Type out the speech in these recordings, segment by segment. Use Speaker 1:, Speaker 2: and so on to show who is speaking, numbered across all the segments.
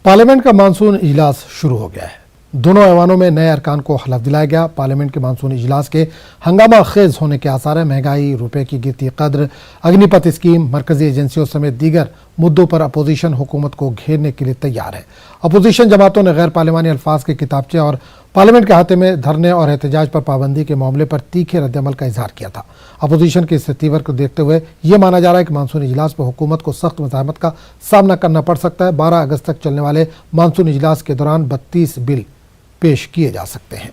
Speaker 1: Parliament का monsoon इजलास शुरू हो गया है। दोनों ऐवानों में नए अरकान को हलफ दिलाया गया। पार्लियामेंट के मानसून इजलास के हंगामा खेज होने के आसार है। महंगाई, रुपए की गिरती कद्र, अग्निपथ स्कीम, मरकजी एजेंसियों समेत दीगर मुद्दों पर अपोजिशन हुकूमत को घेरने के लिए तैयार है। अपोजिशन जमातों ने गैर पार्लिमानी अल्फाज के किताबचे और पार्लियामेंट के अहाते में धरने और एहतजाज पर पाबंदी के मामले पर तीखे रद्दअमल का इजहार किया था। अपोजिशन के इस तीवर को देखते हुए यह माना जा रहा है कि मानसून इजलास पर हुकूमत को सख्त मज़ाहमत का सामना करना पड़ सकता है। 12 अगस्त तक चलने वाले मानसून इजलास के दौरान 32 बिल पेश किए जा सकते हैं।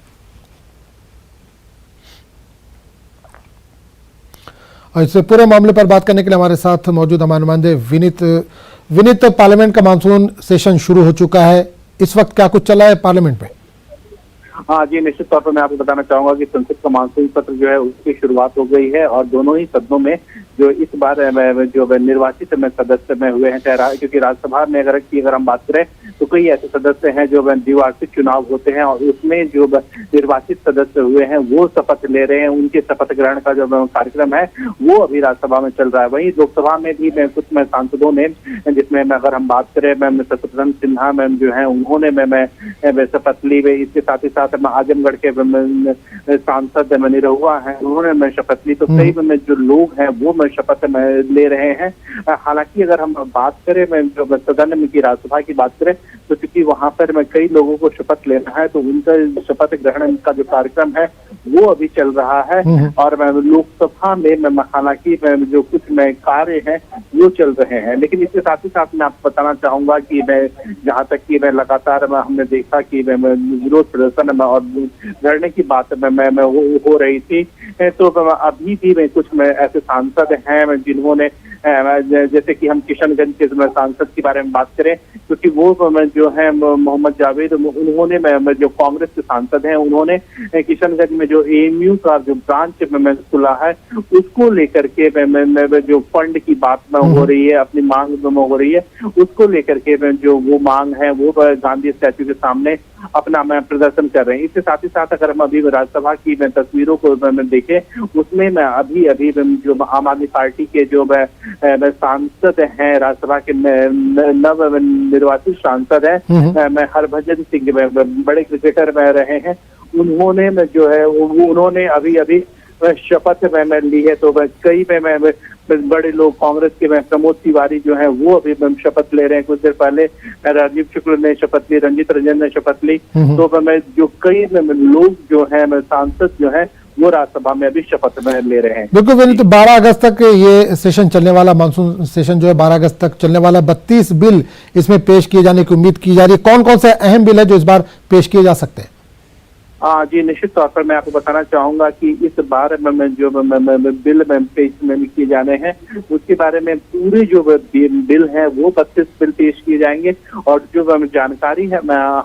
Speaker 1: और इससे पूरे मामले पर बात करने के लिए हमारे साथ मौजूद हमारे नुमाइंदे विनीत, पार्लियामेंट का मानसून सेशन शुरू हो चुका है। इस वक्त क्या कुछ चला है पार्लियामेंट में?
Speaker 2: हाँ जी, निश्चित तौर पर मैं आपको बताना चाहूंगा कि संसद का मानसून सत्र जो है उसकी शुरुआत हो गई है और दोनों ही सदनों में जो इस बार जो निर्वाचित सदस्य में हुए हैं, चाहे क्योंकि राज्यसभा में अगर हम बात करें तो कई ऐसे सदस्य हैं जो द्विवार्षिक चुनाव होते हैं और उसमें जो निर्वाचित सदस्य हुए हैं वो शपथ ले रहे हैं। उनके शपथ ग्रहण का जो कार्यक्रम है वो अभी राज्यसभा में चल रहा है। वहीं लोकसभा में भी कुछ सांसदों ने, जिसमें अगर हम बात करें शत्रुघ्न सिन्हा मैम जो है उन्होंने शपथ ली। इसके साथ ही साथ आजमगढ़ के सांसद निरहुआ है, उन्होंने शपथ ली। तो कई जो लोग हैं वो शपथ ले रहे हैं। हालांकि अगर हम बात करें जो सदन की राज्यसभा की बात करें तो चूंकि वहां पर कई लोगों को शपथ लेना है तो उनका शपथ ग्रहण का जो कार्यक्रम है वो अभी चल रहा है। और लोकसभा में हालांकि जो कुछ कार्य हैं वो चल रहे हैं, लेकिन इसके साथ ही साथ मैं आपको बताना चाहूंगा कि जहाँ तक कि लगातार हमने देखा कि विरोध प्रदर्शन और धरने की बात हो रही थी। तो अभी भी कुछ ऐसे सांसद हैं जिन्होंने, जैसे कि हम किशनगंज के सांसद के बारे में बात करें क्योंकि वो जो है मोहम्मद जावेद, उन्होंने जो कांग्रेस के सांसद हैं उन्होंने किशनगंज में जो एएमयू का जो ब्रांच खुला है उसको लेकर के जो फंड की बात हो रही है, अपनी मांग हो रही है, उसको लेकर के जो वो मांग है वो गांधी स्टैच्यू के सामने अपना प्रदर्शन कर रहे हैं। इसके साथ ही साथ अगर हम अभी राज्यसभा की तस्वीरों को देखें उसमें अभी जो आम आदमी पार्टी के जो सांसद हैं, राज्यसभा के नव निर्वाचित सांसद हैं, हरभजन सिंह बड़े क्रिकेटर में रहे हैं, उन्होंने जो है उन्होंने अभी शपथ ली है। तो कई बड़े लोग कांग्रेस के प्रमोद तिवारी जो है वो अभी शपथ ले रहे हैं। कुछ देर पहले राजीव शुक्ल ने शपथ ली, रंजित रंजन ने शपथ ली। तो जो कई लोग जो है सांसद जो है वो राज्यसभा में अभी शपथ ले रहे हैं।
Speaker 1: बिल्कुल विनीत, 12 अगस्त तक ये सेशन चलने वाला, मानसून सेशन जो है 12 अगस्त तक चलने वाला, 32 बिल इसमें पेश किए जाने की उम्मीद की जा रही है। कौन कौन से अहम बिल है जो इस बार पेश किए जा सकते हैं?
Speaker 2: जी, निश्चित तौर पर मैं आपको बताना चाहूंगा कि इस बार जो बिल पेश किए जाने हैं उसके बारे में पूरे जो बिल हैं वो 32 बिल पेश किए जाएंगे। और जो जानकारी है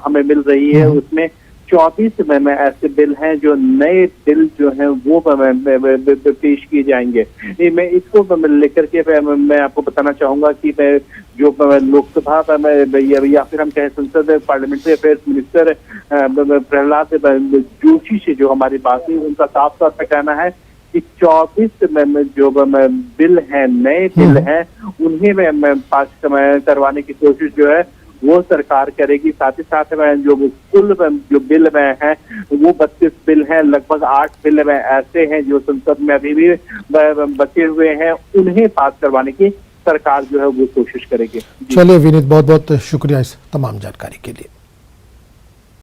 Speaker 2: हमें मिल रही है उसमें 24 में ऐसे बिल हैं जो नए बिल जो हैं वो पेश किए जाएंगे। मैं इसको लेकर के मैं आपको बताना चाहूंगा कि मैं जो लोकसभा में या फिर हम कहें संसद parliamentary affairs minister Prahlad Joshi से जो हमारी बात हुई उनका साफ साफ कहना है कि 24 में जो बिल हैं, नए बिल हैं, उन्हें पास करवाने की कोशिश जो है वो सरकार करेगी। साथ ही साथ में जो कुल जो बिल में है वो 32 बिल हैं, लगभग 8 बिल में ऐसे हैं जो संसद में अभी भी बचे हुए हैं, उन्हें पास करवाने की सरकार जो है वो कोशिश करेगी।
Speaker 1: चलिए विनीत, बहुत बहुत शुक्रिया इस तमाम जानकारी के लिए।